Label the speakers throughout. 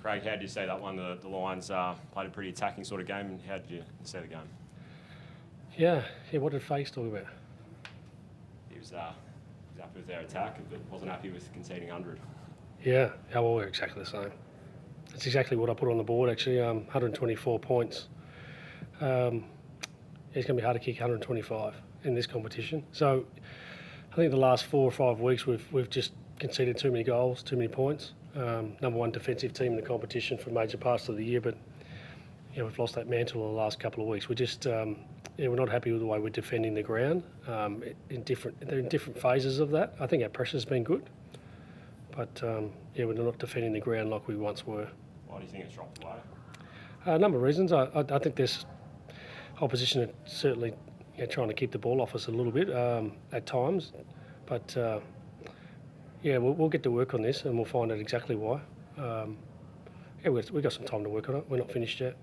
Speaker 1: Craig, how did you see that one? The Lions played a pretty attacking sort of game, and how did you see the game?
Speaker 2: Yeah. What did Fakes talk about?
Speaker 1: He was happy with their attack, but wasn't happy with conceding 100.
Speaker 2: Yeah, well, we're exactly the same. That's exactly what I put on the board, actually. 124 points. It's going to be hard to kick 125 in this competition. So I think the last 4 or 5 weeks we've just conceded too many goals, too many points. Number one defensive team in the competition for major parts of the year, but we've lost that mantle in the last couple of weeks. We just we're not happy with the way we're defending the ground. They're in different phases of that. I think our pressure's been good, but we're not defending the ground like we once were.
Speaker 1: Why do you think it's dropped away?
Speaker 2: A number of reasons. I think there's opposition are certainly trying to keep the ball off us a little bit at times, but we'll get to work on this and we'll find out exactly why. We've got some time to work on it. We're not finished yet.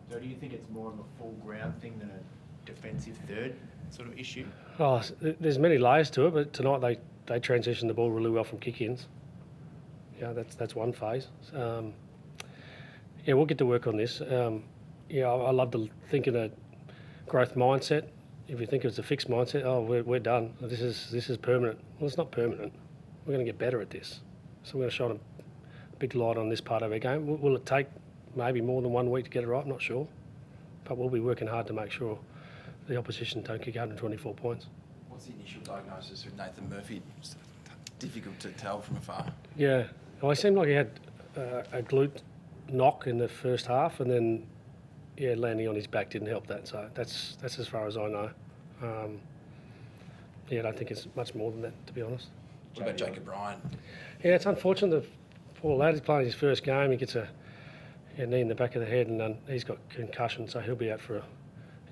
Speaker 3: So do you think it's more of a full ground thing than a defensive third sort of issue?
Speaker 2: Oh, there's many layers to it, but tonight they transitioned the ball really well from kick-ins. Yeah, that's one phase. We'll get to work on this. I love to think in a growth mindset. If you think it's a fixed mindset, we're done. This is permanent. Well, it's not permanent. We're going to get better at this. So we're going to shine a big light on this part of our game. Will it take maybe more than 1 week to get it right? I'm not sure. But we'll be working hard to make sure the opposition don't kick 124 points.
Speaker 4: What's the initial diagnosis with Nathan Murphy? It's difficult to tell from afar.
Speaker 2: Yeah. Well, he seemed like he had a glute knock in the first half, and then landing on his back didn't help that. So that's as far as I know. I don't think it's much more than that, to be honest.
Speaker 4: What about Jacob Ryan?
Speaker 2: Yeah, it's unfortunate. The poor lad is playing his first game. He gets a knee in the back of the head, and he's got concussion, so he'll be out for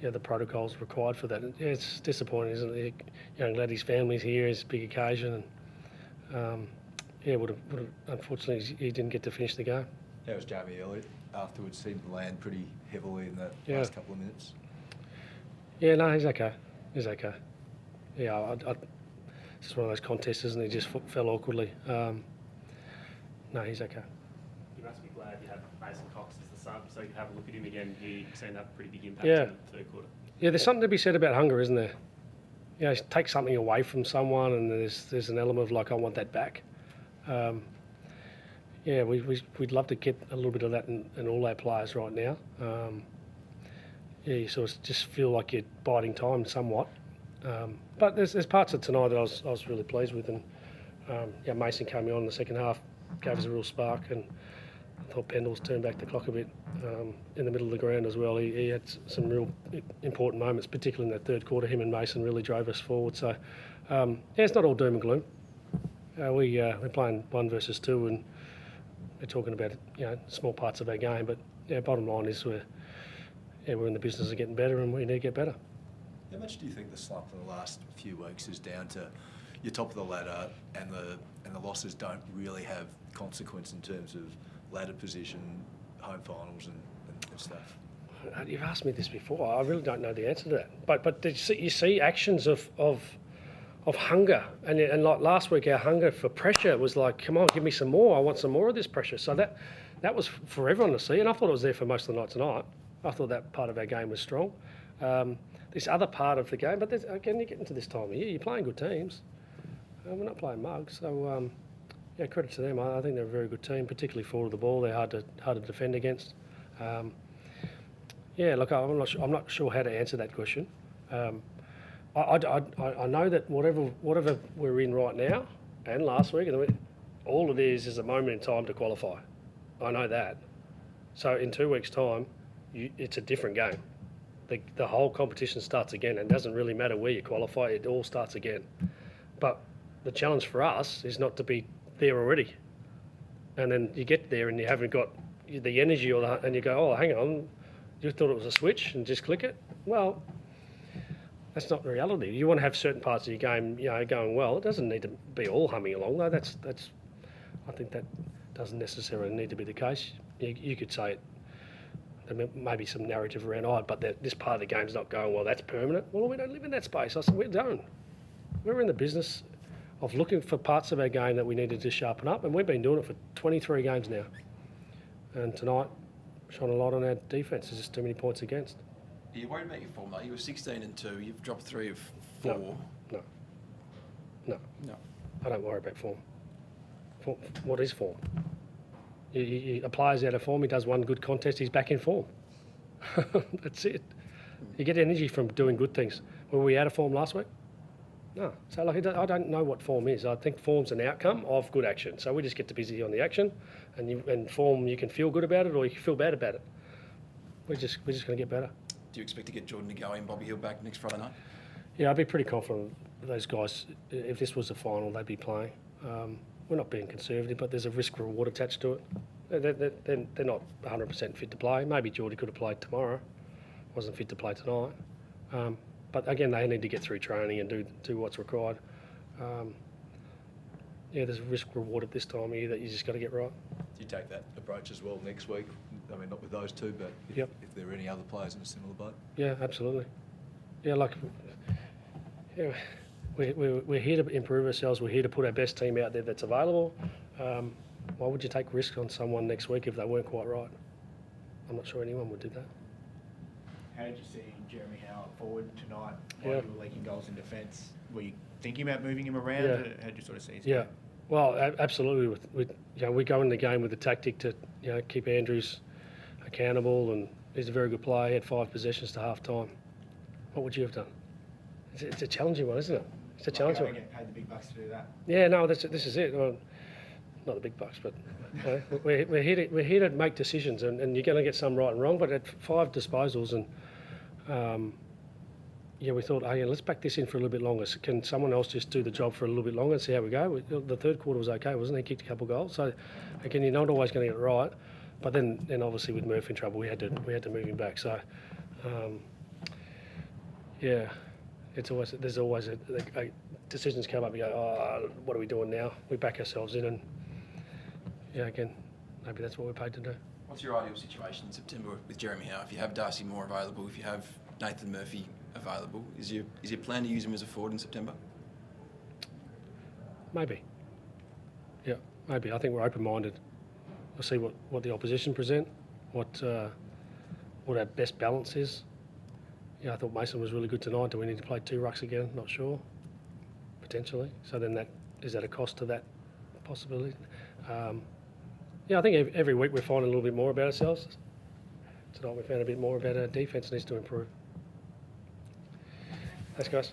Speaker 2: the protocols required for that. It's disappointing, isn't it? Young lad, his family's here, it's a big occasion, and unfortunately he didn't get to finish the game.
Speaker 5: How was Jamie Elliott afterwards? Seemed to land pretty heavily in that last couple of minutes.
Speaker 2: Yeah, no, he's okay. Yeah, it's just one of those contests, isn't it? He just fell awkwardly. No, he's okay.
Speaker 1: You must be glad you have Mason Cox as the sub, so you can have a look at him again. You've seen that pretty big impact in the third quarter. Yeah,
Speaker 2: there's something to be said about hunger, isn't there? Take something away from someone, and there's an element of like, I want that back. We'd love to get a little bit of that in all our players right now. You sort of just feel like you're biding time somewhat. But there's parts of tonight that I was really pleased with, and Mason came on in the second half, gave us a real spark, and I thought Pendle's turned back the clock a bit in the middle of the ground as well. He had some real important moments, particularly in that third quarter. Him and Mason really drove us forward. So it's not all doom and gloom. We're playing 1 versus 2, and we're talking about small parts of our game. But bottom line is we're in the business of getting better, and we need to get better.
Speaker 5: How much do you think the slump in the last few weeks is down to you're top of the ladder and the losses don't really have consequence in terms of ladder position, home finals and stuff?
Speaker 2: You've asked me this before. I really don't know the answer to that. But you see actions of hunger, and like last week, our hunger for pressure was like, come on, give me some more. I want some more of this pressure. So that was for everyone to see, and I thought it was there for most of the night tonight. I thought that part of our game was strong. This other part of the game, but again, you get into this time of year, you're playing good teams. We're not playing mugs, so credit to them. I think they're a very good team, particularly forward of the ball. They're hard to defend against. I'm not sure how to answer that question. I know that whatever we're in right now and last week, all it is a moment in time to qualify. I know that. So in 2 weeks' time, it's a different game. The whole competition starts again, and it doesn't really matter where you qualify, it all starts again. But the challenge for us is not to be there already. And then you get there and you haven't got the energy and you go, oh, hang on, you thought it was a switch and just click it? Well, that's not the reality. You want to have certain parts of your game, going well. It doesn't need to be all humming along, though. I think that doesn't necessarily need to be the case. You could say it. There may be some narrative around, but this part of the game's not going well. That's permanent. Well, we don't live in that space. I said, we don't. We're in the business of looking for parts of our game that we needed to sharpen up, and we've been doing it for 23 games now. And tonight, shone a lot on our defence. There's just too many points against.
Speaker 4: Are you worried about your form though? You were 16 and 2. You've dropped 3 of 4.
Speaker 2: No. No.
Speaker 4: No.
Speaker 2: I don't worry about form. What is form? A player's out of form, he does one good contest, he's back in form. That's it. You get energy from doing good things. Were we out of form last week? No. So like, I don't know what form is. I think form's an outcome of good action. So we just get to busy on the action, and form, you can feel good about it or you can feel bad about it. We're just going to get better.
Speaker 4: Do you expect to get Jordan to go and Bobby Hill back next Friday night?
Speaker 2: Yeah, I'd be pretty confident those guys, if this was the final, they'd be playing. We're not being conservative, but there's a risk reward attached to it. They're not 100% fit to play. Maybe Geordie could have played tomorrow, wasn't fit to play tonight. But again, they need to get through training and do what's required. Yeah, there's a risk reward at this time of year that you just got to get right.
Speaker 5: Do you take that approach as well next week? I mean, not with those two, but
Speaker 2: Yep.
Speaker 5: if there are any other players in a similar boat?
Speaker 2: Yeah, absolutely. Yeah, yeah, we're here to improve ourselves. We're here to put our best team out there that's available. Why would you take risk on someone next week if they weren't quite right? I'm not sure anyone would do that.
Speaker 3: How did you see Jeremy Howe forward tonight?
Speaker 2: Yeah.
Speaker 3: While you were leaking goals in defence? Were you thinking about moving him around?
Speaker 2: Yeah.
Speaker 3: How did you sort of see his
Speaker 2: Yeah,
Speaker 3: game?
Speaker 2: well, absolutely. We go in the game with the tactic to keep Andrews accountable, and he's a very good player. He had 5 possessions to half time. What would you have done? It's a challenging one, isn't it? It's a challenging one.
Speaker 3: Get paid the big bucks to do that.
Speaker 2: Yeah, no, this is it. Well, not the big bucks, but we're here to make decisions, and you're going to get some right and wrong. But at 5 disposals, and we thought, hey, let's back this in for a little bit longer. So can someone else just do the job for a little bit longer and see how we go? The third quarter was okay, wasn't it? He kicked a couple of goals. So again, you're not always going to get it right. But then obviously with Murphy in trouble, we had to move him back. So yeah, there's always a decisions come up. You go, oh, what are we doing now? We back ourselves in, and again, maybe that's what we're paid to do.
Speaker 4: What's your ideal situation in September with Jeremy Howe? If you have Darcy Moore available, if you have Nathan Murphy available, is your plan to use him as a forward in September?
Speaker 2: Maybe. Yeah, maybe. I think we're open-minded. We'll see what the opposition present, what our best balance is. Yeah, I thought Mason was really good tonight. Do we need to play 2 rucks again? Not sure. Potentially. So then is that a cost to that possibility? I think every week we're finding a little bit more about ourselves. Tonight we found a bit more about our defence needs to improve. Thanks, guys.